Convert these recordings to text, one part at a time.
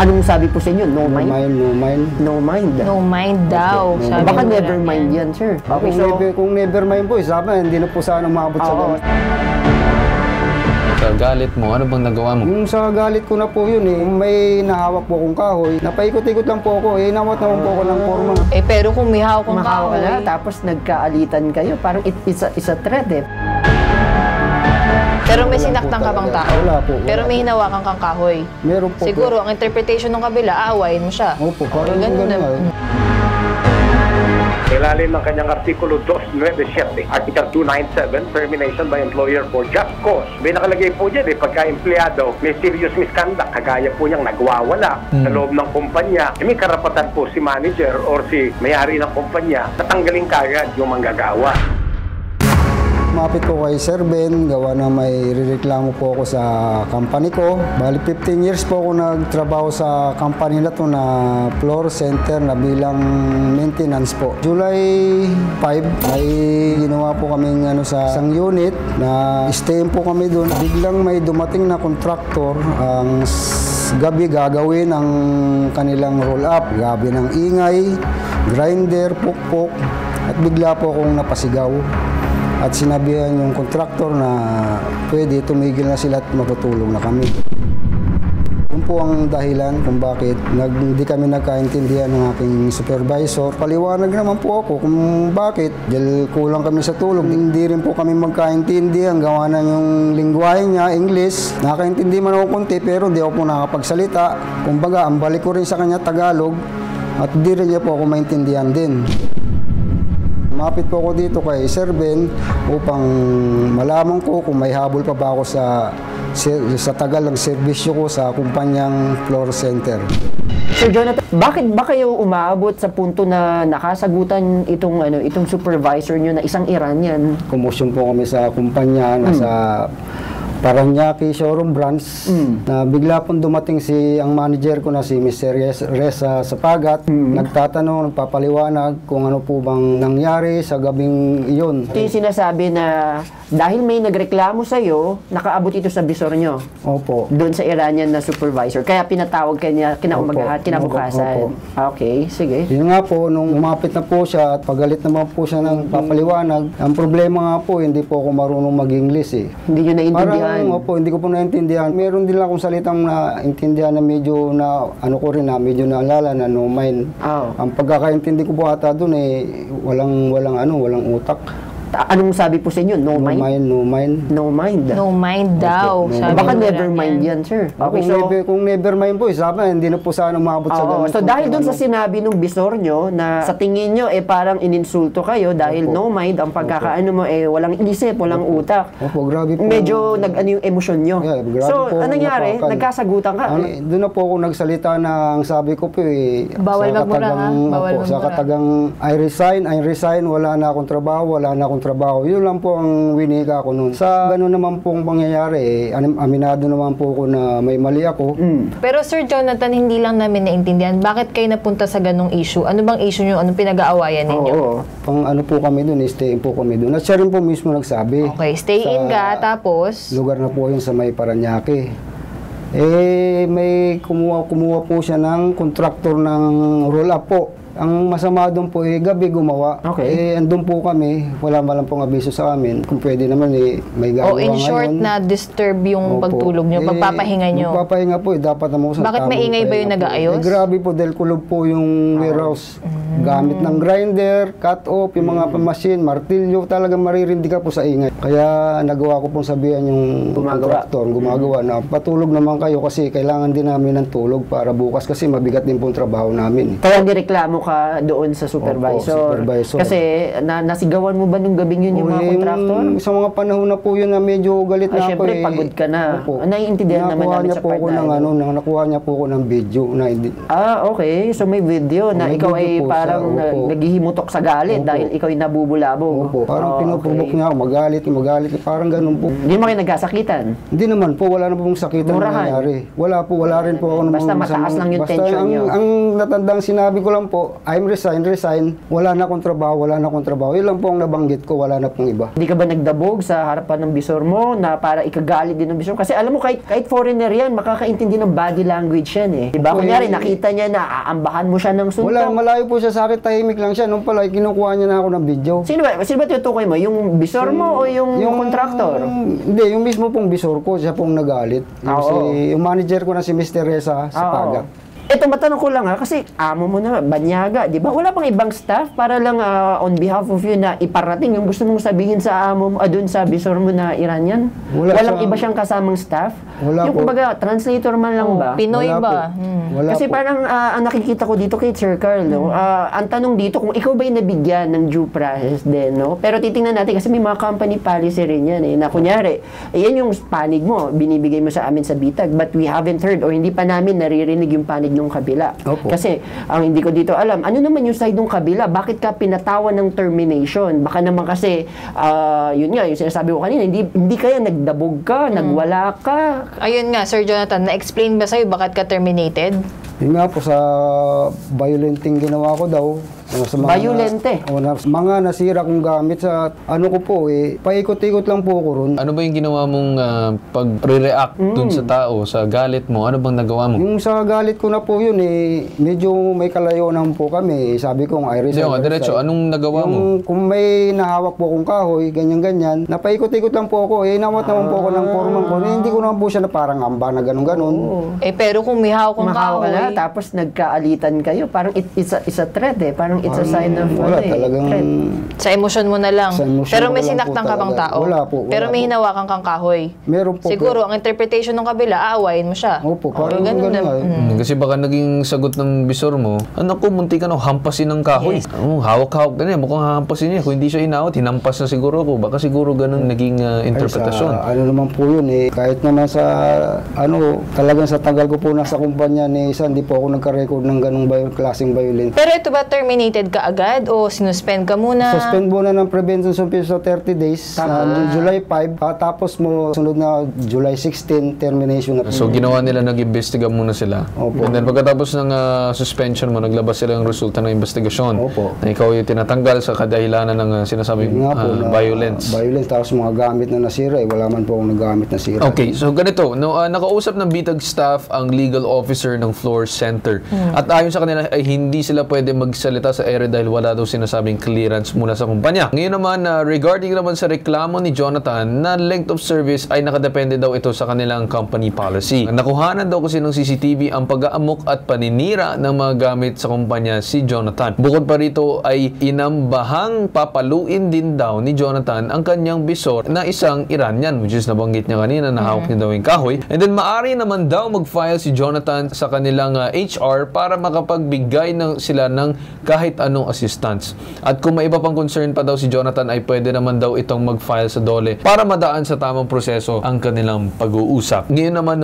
Anong sabi po sa inyo? No mind? No mind. No mind. No mind daw. Okay. Sabi Baka nila never mind yan, sir. Okay, Kung never mind po, sabi hindi na po sana umabot sa ganun. Sa galit mo, ano bang nagawa mo? Yung sa galit ko na po yun may nahawak po akong kahoy. Napaikot-ikot lang po ako, nawat naman po ako ng forma. Pero kung may hawak kang Mahawa ka kahoy, na, tapos nagkaalitan kayo. Parang it's a threat eh. pero may sinaktan ka bang tao? Wala po. Pero may hinawakan kang kahoy. Meron po. Siguro, ang interpretation ng kabila, aawayin mo siya. Opo, parang ganun ganun. Ilalim ng kanyang Artikulo 297, Article 297, Termination by Employer for Just Cause. May nakalagay po dyan pagka empleyado may serious misconduct, kagaya po niyang nagwawala sa loob ng kumpanya, may karapatan po si manager or si may-ari ng kumpanya na tanggalin kagad yung manggagawa. Lumapit ko kay Sir Ben, gawa na may rireklamo po ako sa company ko. Bali 15 years po ako nagtrabaho sa company na to na floor center na bilang maintenance po. July 5, may ginawa po kaming sa isang unit na stay po kami doon. Biglang may dumating na contractor, ang gabi gagawin ang kanilang roll-up. Gabi ng ingay, grinder, pukpok, at bigla po akong napasigaw. At sinabihan yung contractor na pwede tumigil na sila at matutulong na kami. Yun po ang dahilan kung bakit hindi kami nagkaintindihan ng aking supervisor. Paliwanag naman po ako kung bakit. Dahil kulang kami sa tulog. Hindi rin po kami magkaintindihan. Gawa na yung lingwahe niya, English. Nakaintindi man ako konti pero di ako po nakapagsalita. Kumbaga, ang balik ko rin sa kanya Tagalog at di rin niya po ako maintindihan din. Mapit po ako dito kay Sir Ben upang malaman ko kung may habol pa ba ako sa tagal ng serbisyo ko sa kumpanyang floor center. Sir Jonathan, bakit ba kayo umaabot sa punto na nakasagutan itong supervisor nyo na isang Iranian? Kumosyon po kami sa kumpanya, nasa Paranaque showroom branch, na bigla pong dumating ang manager ko na si Mr. Reza Sapagat. Nagtatanong, nagpapaliwanag kung ano po bang nangyari sa gabing iyon. Ito yung sinasabi na dahil may nagreklamo sa'yo, nakaabot ito sa bisor nyo. Opo. Doon sa Iranian na supervisor. Kaya pinatawag kanya kinabukasan. Opo. Okay, sige. Yun nga po, nung umapit na po siya at pagalit naman po siya ng papaliwanag, ang problema nga po, hindi po ako marunong mag-English eh. Hindi nyo naintindihan. Opo, hindi ko po naintindihan. Meron din lang akong salitang naintindihan na medyo na, medyo naalala na no mind. Oh. Ang pagkakaintindi ko po ata doon walang utak. Anong sabi po sa inyo? No mind? No mind. No mind. No mind daw. No Sabi Baka nila never mind yan, sir. Okay, kung never mind po, sabi, hindi na po sana umabot sa ganun. So dahil dun sa sinabi nung bisor nyo na sa tingin nyo parang ininsulto kayo dahil no mind, ang pagkakaano mo walang isip, walang utak. Opo, grabe po. Medyo nag-ano yung emosyon nyo. Yeah, grabe so, po, anong nangyari? Nagkasagutan ka? Doon na po ako nagsalita na ang sabi ko po bawal magmura ha? Bawal magmura. Sa katagang I resign, wala na akong trabaho. Yun lang po ang winika ko noon. Sa gano'n naman pong pangyayari, aminado naman po ako na may mali ako. Pero Sir Jonathan, hindi lang namin naintindihan. Bakit kayo napunta sa ganong issue? Ano bang issue nyo? Anong pinag-aawayan ninyo? Oo. Pang ano po kami doon, stay in po kami doon. At siya rin po mismo nagsabi. Okay, stay in ka, tapos? Lugar na po yun sa may Paranaque. May kumuha po siya ng kontraktor ng roll-up po. Ang masama doon po gabi gumawa. Okay. Andun po kami, wala man lang pong abiso sa amin. Kung pwede naman may gagawa in short ngayon. na disturb yung Opo. pagtulog nyo, pagpapahinga nyo. Magpapahinga po, dapat naman sa Bakit tamang maingay ba yung pahinga po. nag-aayos? Grabe po, dahil kulob po yung warehouse. Gamit ng grinder, cut-off, yung mga machine, martilyo, talagang maririndi ka po sa ingay. Kaya nagawa ko pong sabihan yung contractor, gumagawa na patulog naman kayo kasi kailangan din namin ng tulog para bukas kasi mabigat din pong trabaho namin. Kaya nireklamo ka doon sa supervisor. Opo, supervisor. Kasi nasigawan mo ba nung gabing yun yung mga contractor? Sa mga panahon na po yun na medyo galit na ako. Siyempre, pagod ka na. Naiintindihan naman namin sa part na nakuha niya po ako ng video na hindi. Okay. So may video na ikaw ay parang naghihimutok sa galit dahil ikaw ay nabubulabog. Opo. Parang pinupubok niya ako, magalit, parang ganun po. Hindi mo kayo nagkasakitan? Hindi naman po, wala na pong sakitan nangyayari. Wala rin po ako. Basta mataas lang yung tension niyo. Ang natandang sinabi ko lang po, I'm resign, wala na akong trabaho. Yun lang po ang nabanggit ko, wala na pong iba. Hindi ka ba nagdabog sa harapan ng bisor mo na para ikagalit din ng bisor? Kasi alam mo, kahit foreigner yan, makakaintindi ng body language yan eh. Diba? Kunyari, nakita niya na aambahan mo siya ng suntok. Wala, malayo po siya sa akin, tahimik lang siya. Nung pala, kinukuha niya na ako ng video. Sino ba tutukoy mo? Yung bisor mo o yung contractor? Hindi, yung mismo pong bisor ko, siya pong nagalit. Yung manager ko na si Mr. Reza sa Paga. Ito, matanong ko lang kasi amo mo na, banyaga, di ba? Wala pang ibang staff para lang on behalf of you na iparating yung gusto mong sabihin sa amo mo, dun sa bisor mo na Iranian? Walang iba siyang kasamang staff? Wala yung po. Kumbaga, translator man lang ba? Pinoy Wala ba? Wala Kasi po. parang ang nakikita ko dito kay Sir Carl, no? Ang tanong dito, kung ikaw ba'y nabigyan ng due process din, no? Pero titingnan natin, kasi may mga company policy rin yan, eh, na kunyari, yan yung panig mo, binibigay mo sa amin sa bitag, but we haven't heard, or hindi pa namin naririnig yung panig ng kabila. Opo. Kasi, ang hindi ko dito alam, ano naman yung side ng kabila? Bakit ka pinatawan ng termination? Baka naman kasi, yun nga, yung sinasabi ko kanina, hindi kaya nagdabog ka, nagwala ka. Ayun nga, Sir Jonathan, na-explain ba sa'yo bakit ka terminated? Yun nga po, sa violenting ginawa ko daw. Sa Violente? Mga nasira kong gamit sa ano ko po paikot-ikot lang po ko ron. Ano ba yung ginawa mong pag-react dun sa tao, sa galit mo? Ano bang nagawa mo? Yung sa galit ko na po yun medyo may kalayo naman po kami. Sabi ko, I resign. Diretso, anong nagawa mo? Kung may nahawak po akong kahoy, ganyan-ganyan, napaikot-ikot lang po ako. Inawat naman po ako ng foreman ko. Hindi ko naman po siya na parang amba na ganun-ganun. Pero kung may hawak kang Mahawak ka na, kahoy, tapos nagkaalitan kayo, parang it's a threat eh. Parang it's a sign of Wala talagang... threat. sa emosyon mo na lang. Sa emosyon Pero ko may lang sinaktan po ka bang talaga. tao? Wala po, wala Pero may po. hinawakan kang kahoy. Meron po. Siguro, ang interpretation ng kabila, aawayin mo siya. Opo, parang ganun ganun na. nga. Kasi baka naging sagot ng bisor mo, anak ko, munti ka na hampasin ng kahoy. Hawak-hawak na niya, mukhang hampasin niya. Kung hindi siya inawat, hinampas na siguro ko. Baka siguro ganun naging interpretasyon. Ano naman po yun kahit naman sa talagang sa tagal ko po nasa kumpanya ni Isa, hindi po ako nagka-record ng ganung klaseng violence. Pero ito ba, terminated ka agad o sinuspend ka muna? Suspend muna ng prevention sa 30 days, July 5, tapos mo sunod na July 16, termination na po. So, ginawa nila, nag-imbestiga muna sila. Opo. And then, pagkatapos ng suspension mo, naglabas sila ng resulta ng investigasyon. Opo. Na ikaw yung tinatanggal sa kadahilanan ng sinasabing Yun nga po, violence. Violence, tapos mga gamit na nasira, wala man po akong nagamit na sira. Okay, so ganito, nakausap ng bitag staff ang legal officer ng floor center. At ayon sa kanila ay hindi sila pwede magsalita sa ere dahil wala daw sinasabing clearance mula sa kumpanya. Ngayon naman, regarding naman sa reklamo ni Jonathan na length of service ay nakadepende daw ito sa kanilang company policy. Nakuhanan daw kasi ng CCTV ang pag-aamok at paninira ng mga gamit sa kumpanya si Jonathan. Bukod pa rito ay inambahang papaluin din daw ni Jonathan ang kanyang bisor na isang Iranian, which is nabanggit niya kanina na hawak niya daw yung kahoy. And then maaari naman daw mag-file si Jonathan sa kanilang HR para makapagbigay sila ng kahit anong assistance. At kung may iba pang concern pa daw si Jonathan ay pwede naman daw itong mag-file sa DOLE para madaan sa tamang proseso ang kanilang pag-uusap. Ngayon naman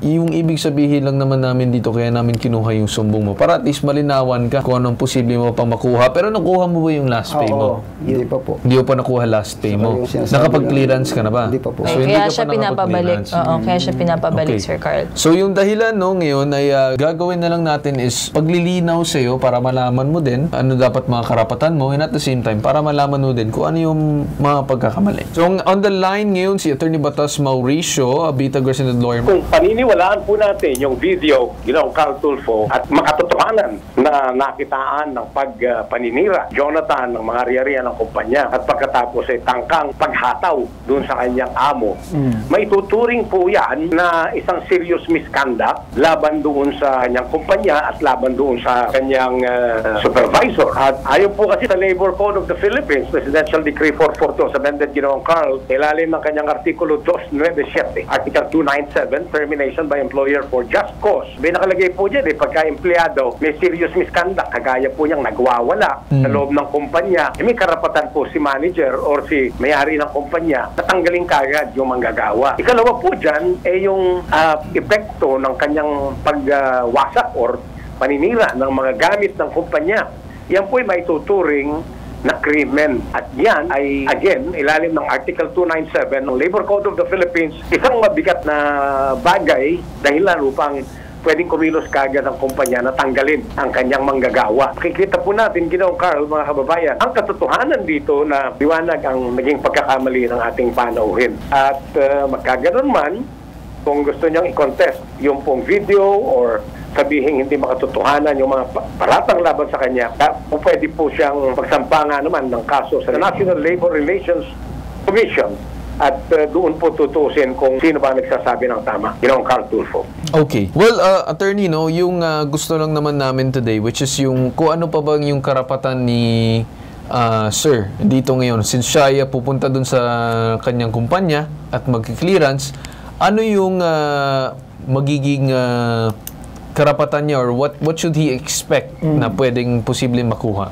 yung ibig sabihin lang naman namin dito kaya namin kinuha yung sumbong mo para at least malinawan ka kung anong posible mo pang makuha. Pero nakuha mo ba yung last pay mo? Hindi pa po. Hindi mo pa nakuha last pay mo. Yung sinasabi Nakapag-clearance ka na ba? Hindi pa po. So, hindi kaya ka siya pa pinapabalik. nakapag-clearance. Oo, kaya siya pinapabalik, Okay. Sir Carl. So yung dahilan ngayon ay gagawin na lang natin is paglilinaw sa iyo para malaman mo din ano dapat mga karapatan mo and at the same time para malaman mo din kung ano yung mga pagkakamali. So on the line ngayon si Attorney Batas Mauricio, a bitag resident lawyer. Kung paniniwalaan po natin yung video, Carl Tulfo, at makatotohanan na nakitaan ng pagpaninira Jonathan ng mga ari-arian ng kumpanya at pagkatapos ay tangkang paghataw doon sa kanyang amo, may tuturing po yan na isang serious misconduct laban doon sa kanyang kumpanya at laban doon sa kanyang supervisor. At ayon po kasi sa Labor Code of the Philippines, Presidential Decree 442, amended Carl, ilalim ng kanyang Artikulo 297, Article 297, termination by employer for just cause. May nakalagay po dyan, pagka empleyado may serious misconduct, kagaya po niyang nagwawala sa loob ng kumpanya, may karapatan po si manager or si may-ari ng kumpanya na tanggalin kagad yung manggagawa. Ikalawa po dyan, yung epekto ng kanyang pagwasak or paninira ng mga gamit ng kumpanya. Yan po ay maituturing na krimen. At yan ay, again, ilalim ng Article 297 ng Labor Code of the Philippines, isang mabigat na bagay dahilan upang pwedeng kumilos kagad ang kumpanya na tanggalin ang kanyang manggagawa. Makikita po natin, Ginoong Carl, mga kababayan, ang katotohanan dito na liwanag ang naging pagkakamali ng ating panauhin. At magkaganon man, kung gusto niyang i-contest yung pong video or sabihin hindi makatotohanan yung mga paratang laban sa kanya, pwede po siyang magsampa nga naman ng kaso sa National Labor Relations Commission at doon po tutusin kung sino ba nagsasabi ng tama. Ginoong Carl Tulfo. Okay. Well, attorney, no, yung gusto lang naman namin today, which is yung kung ano pa bang yung karapatan ni Sir dito ngayon. Since siya ay pupunta dun sa kanyang kumpanya at mag-clearance, ano yung magiging karapatan niya or what should he expect na pwedeng posibleng makuha?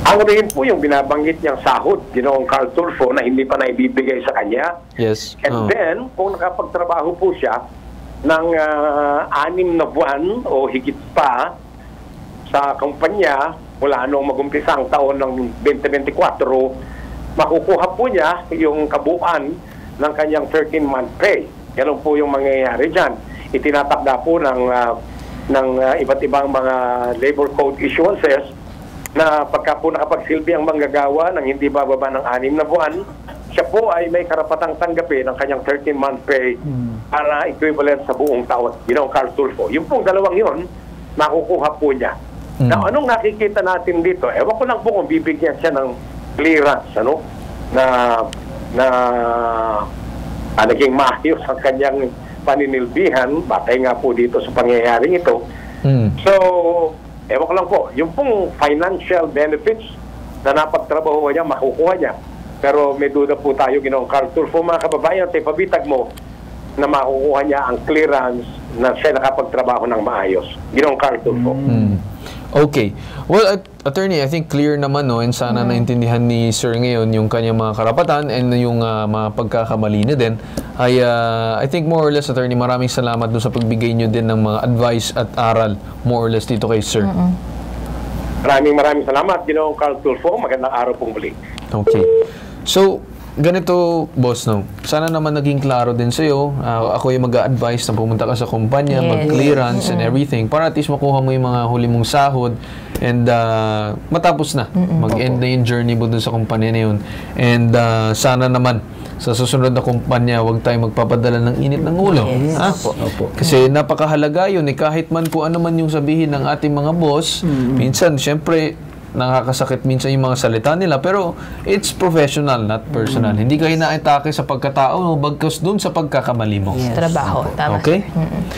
Ang rin po yung binabanggit niyang sahod, Ginoong Carl Tulfo, na hindi pa naibibigay sa kanya. Yes. And then, kung nakapagtrabaho po siya ng 6 na buwan o higit pa sa kumpanya mula nung mag-umpisa ang taon ng 2024, makukuha po niya yung kabuuan ng kanyang 13-month pay. Ganun po yung mangyayari dyan. Itinatakda po ng iba't ibang mga labor code issuances na pagka po nakapagsilbi ang manggagawa ng hindi bababa ng 6 na buwan, siya po ay may karapatang tanggapin ang kanyang 13-month pay para equivalent sa buong taon. Ginoong Carl Tulfo. Yung pong dalawang yun, makukuha po niya. Now, anong nakikita natin dito? Ewan ko lang po kung bibigyan siya ng clearance, ano? Naging maayos ang kanyang paninilbihan, batay nga po dito sa pangyayaring ito. So, ewan ko lang po, yung pong financial benefits na napagtrabaho niya, makukuha niya. Pero may duda po tayo, Ginoong Carl Tulfo, mga kababayan, pabitag mo na makukuha niya ang clearance na siya nakapagtrabaho ng maayos. Ginoong Carl Tulfo. Okay. Well, attorney, I think clear naman, no, and sana naintindihan ni Sir ngayon yung kanyang mga karapatan and yung mga pagkakamali niya din. I think more or less, attorney, maraming salamat doon sa pagbigay niyo din ng mga advice at aral more or less dito kay Sir. Maraming salamat, Ginoong Carl Tulfo. Magandang araw pong muli. Okay. So, ganito, boss, no? Sana naman naging klaro din sa'yo. Ako yung mag-a-advise na pumunta ka sa kumpanya, mag-clearance and everything para at least makuha mo yung mga huli mong sahod and matapos na. Mag-end na yung journey mo dun sa kumpanya na yun. And sana naman sa susunod na kumpanya, huwag tayo magpapadala ng init ng ulo. Kasi napakahalaga yun. Kahit man kung ano man yung sabihin ng ating mga boss, minsan, syempre, nakakasakit minsan yung mga salita nila, pero it's professional, not personal. Hindi ka hinaatake sa pagkatao, bagkus dun sa pagkakamali mo. Trabaho, tama. Okay?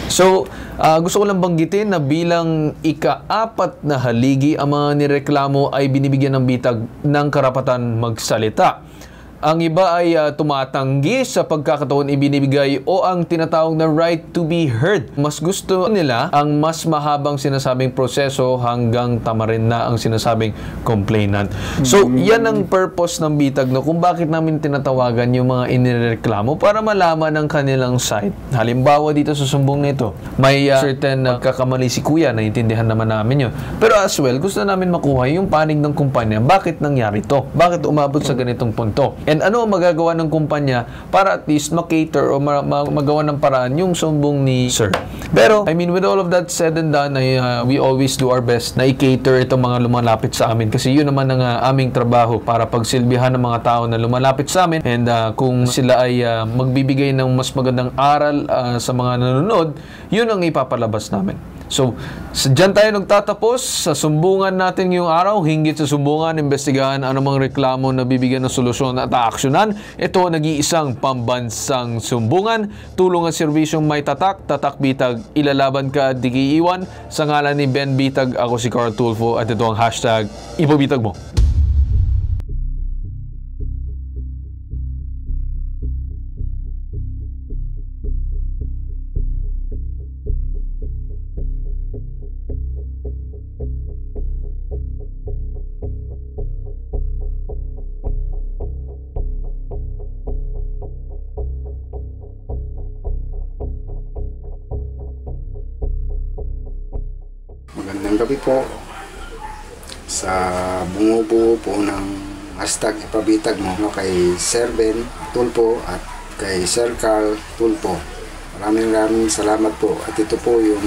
So, gusto ko lang banggitin na bilang ika-4 na haligi, ang mga nireklamo ay binibigyan ng bitag ng karapatan magsalita. Ang iba ay tumatanggi sa pagkakataon ibinibigay o ang tinatawag na right to be heard. Mas gusto nila ang mas mahabang sinasabing proseso hanggang tamarin na ang sinasabing complainant. So, yan ang purpose ng bitag, no, kung bakit namin tinatawagan yung mga inireklamo para malaman ang kanilang side. Halimbawa dito sa sumbong nito, may certain nagkakamali si kuya, naiintindihan naman namin yun. Pero as well, gusto namin makuha yung panig ng kumpanya. Bakit nangyari to? Bakit umabot sa ganitong punto? And ano ang magagawa ng kumpanya para at least makater o magawa ng paraan yung sumbong ni Sir. Pero, I mean, with all of that said and done, we always do our best na i-cater itong mga lumalapit sa amin. Kasi yun naman ang aming trabaho para pagsilbihan ng mga tao na lumalapit sa amin. And kung sila ay magbibigay ng mas magandang aral sa mga nanonood, yun ang ipapalabas namin. So, dyan tayo nagtatapos sa sumbungan natin ngayong araw. Hinggit sa sumbungan, investigahan anumang reklamo na bibigyan ng solusyon at aaksyonan. Ito nag-iisang pambansang sumbungan. Tulong at serbisyong may tatak, tatak bitag, ilalaban ka, di iiwan. Sa ngalan ni Ben Bitag, ako si Carl Tulfo at ito ang hashtag ipabitag mo. Magandang gabi po sa bumubuo po ng hashtag ipabitag mo kay Sir Ben Tulfo at kay Sir Carl Tulfo. Maraming salamat po. At ito po yung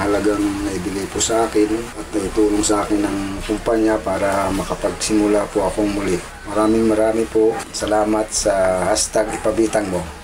halagang naibigay po sa akin at naitulong sa akin ng kumpanya para makapagsimula po akong muli. Maraming po salamat sa hashtag Ipabitang Mo.